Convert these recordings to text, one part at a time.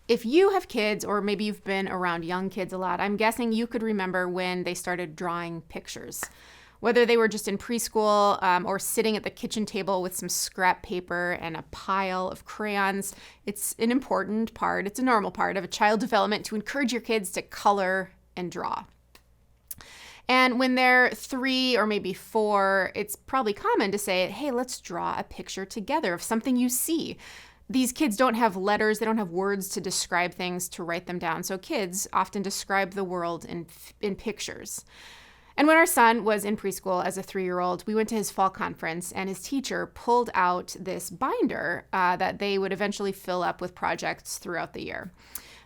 If you have kids, or maybe you've been around young kids a lot, I'm guessing you could remember when they started drawing pictures. Whether they were just in preschool or sitting at the kitchen table with some scrap paper and a pile of crayons, it's an important part, it's a normal part of a child development to encourage your kids to color and draw. And when they're 3 or maybe 4, it's probably common to say, hey, let's draw a picture together of something you see. These kids don't have letters, they don't have words to describe things, to write them down. So kids often describe the world in pictures. And when our son was in preschool as a 3-year-old, we went to his fall conference, and his teacher pulled out this binder that they would eventually fill up with projects throughout the year.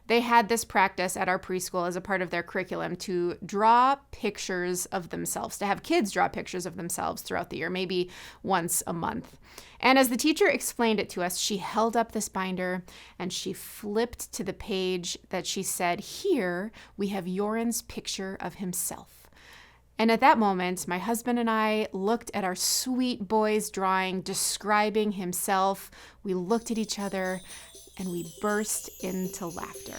They had this practice at our preschool as a part of their curriculum to draw pictures of themselves, to have kids draw pictures of themselves throughout the year, maybe once a month. And as the teacher explained it to us, she held up this binder and she flipped to the page that she said, "Here we have Joran's picture of himself." And at that moment, my husband and I looked at our sweet boy's drawing describing himself. We looked at each other and we burst into laughter.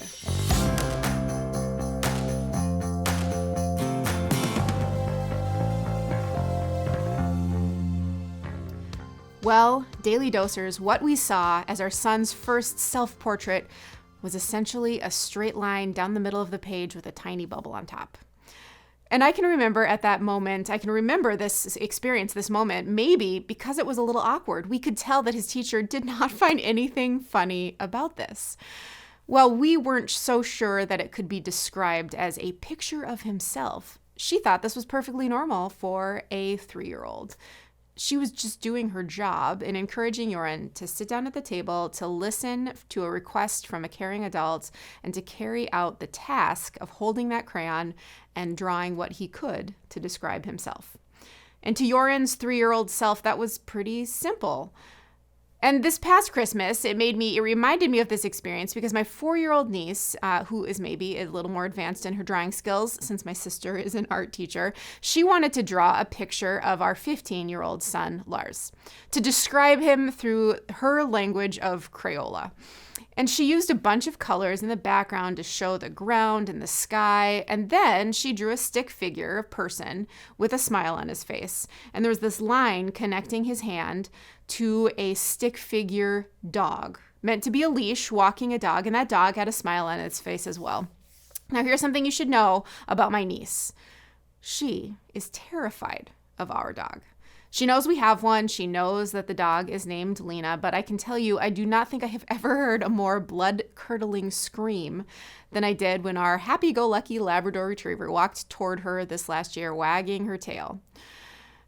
Well, Daily Dosers, what we saw as our son's first self-portrait was essentially a straight line down the middle of the page with a tiny bubble on top. And I can remember at that moment, I can remember this experience, this moment, maybe because it was a little awkward. We could tell that his teacher did not find anything funny about this. Well, we weren't so sure that it could be described as a picture of himself. She thought this was perfectly normal for a 3-year-old. She was just doing her job in encouraging Joran to sit down at the table, to listen to a request from a caring adult, and to carry out the task of holding that crayon and drawing what he could to describe himself. And to Joran's 3-year-old self, that was pretty simple. And this past Christmas, it reminded me of this experience because my 4-year-old niece, who is maybe a little more advanced in her drawing skills since my sister is an art teacher, she wanted to draw a picture of our 15-year-old son, Lars, to describe him through her language of Crayola. And she used a bunch of colors in the background to show the ground and the sky. And then she drew a stick figure, a person, with a smile on his face. And there was this line connecting his hand to a stick figure dog, meant to be a leash, walking a dog. And that dog had a smile on its face as well. Now, here's something you should know about my niece. She is terrified of our dog. She knows we have one. She knows that the dog is named Lena, but I can tell you, I do not think I have ever heard a more blood-curdling scream than I did when our happy-go-lucky Labrador Retriever walked toward her this last year, wagging her tail.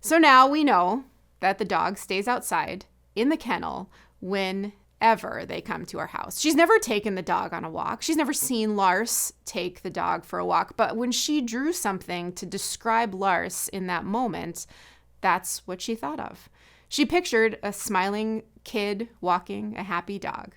So now we know that the dog stays outside in the kennel whenever they come to our house. She's never taken the dog on a walk. She's never seen Lars take the dog for a walk, but when she drew something to describe Lars in that moment, that's what she thought of. She pictured a smiling kid walking a happy dog.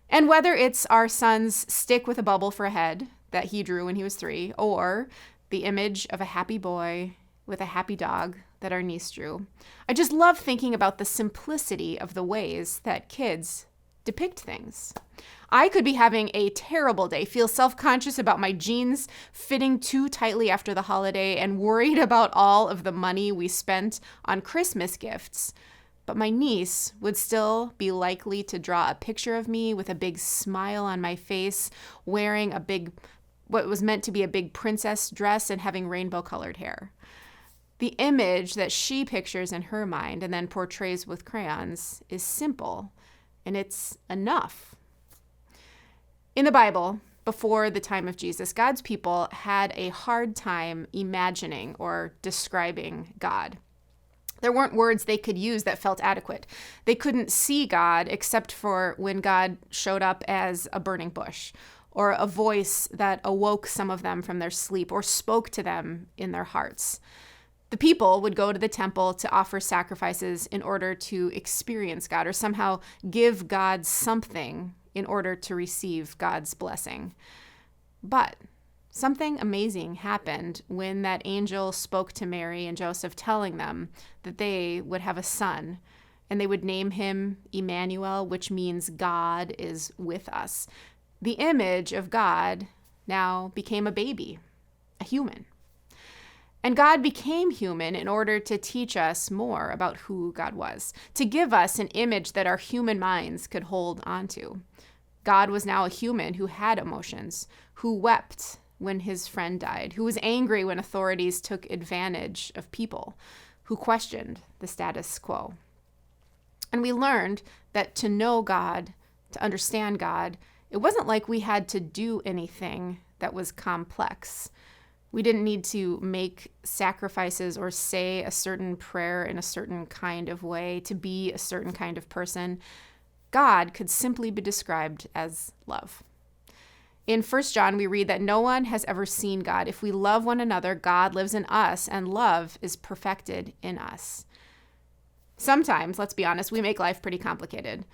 And whether it's our son's stick with a bubble for a head that he drew when he was 3, or the image of a happy boy with a happy dog that our niece drew, I just love thinking about the simplicity of the ways that kids depict things. I could be having a terrible day, feel self-conscious about my jeans fitting too tightly after the holiday, and worried about all of the money we spent on Christmas gifts. But my niece would still be likely to draw a picture of me with a big smile on my face, wearing what was meant to be a big princess dress and having rainbow-colored hair. The image that she pictures in her mind and then portrays with crayons is simple, and it's enough. In the Bible, before the time of Jesus, God's people had a hard time imagining or describing God. There weren't words they could use that felt adequate. They couldn't see God except for when God showed up as a burning bush, or a voice that awoke some of them from their sleep or spoke to them in their hearts. The people would go to the temple to offer sacrifices in order to experience God, or somehow give God something in order to receive God's blessing. But something amazing happened when that angel spoke to Mary and Joseph, telling them that they would have a son, and they would name him Emmanuel, which means God is with us. the image of God now became a baby, a human. And God became human in order to teach us more about who God was, to give us an image that our human minds could hold onto. God was now a human who had emotions, who wept when his friend died, who was angry when authorities took advantage of people, who questioned the status quo. And we learned that to know God, to understand God, it wasn't like we had to do anything that was complex. We didn't need to make sacrifices or say a certain prayer in a certain kind of way to be a certain kind of person. God could simply be described as love. In 1 John, we read that no one has ever seen God. If we love one another, God lives in us, and love is perfected in us. Sometimes, let's be honest, we make life pretty complicated.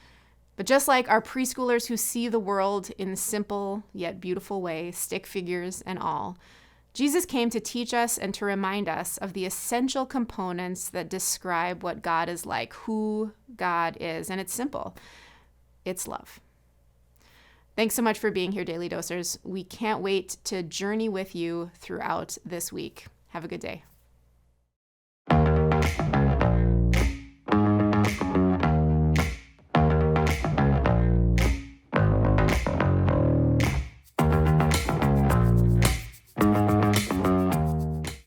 But just like our preschoolers who see the world in simple yet beautiful ways, stick figures and all, Jesus came to teach us and to remind us of the essential components that describe what God is like, who God is. And it's simple. It's love. Thanks so much for being here, Daily Dosers. We can't wait to journey with you throughout this week. Have a good day.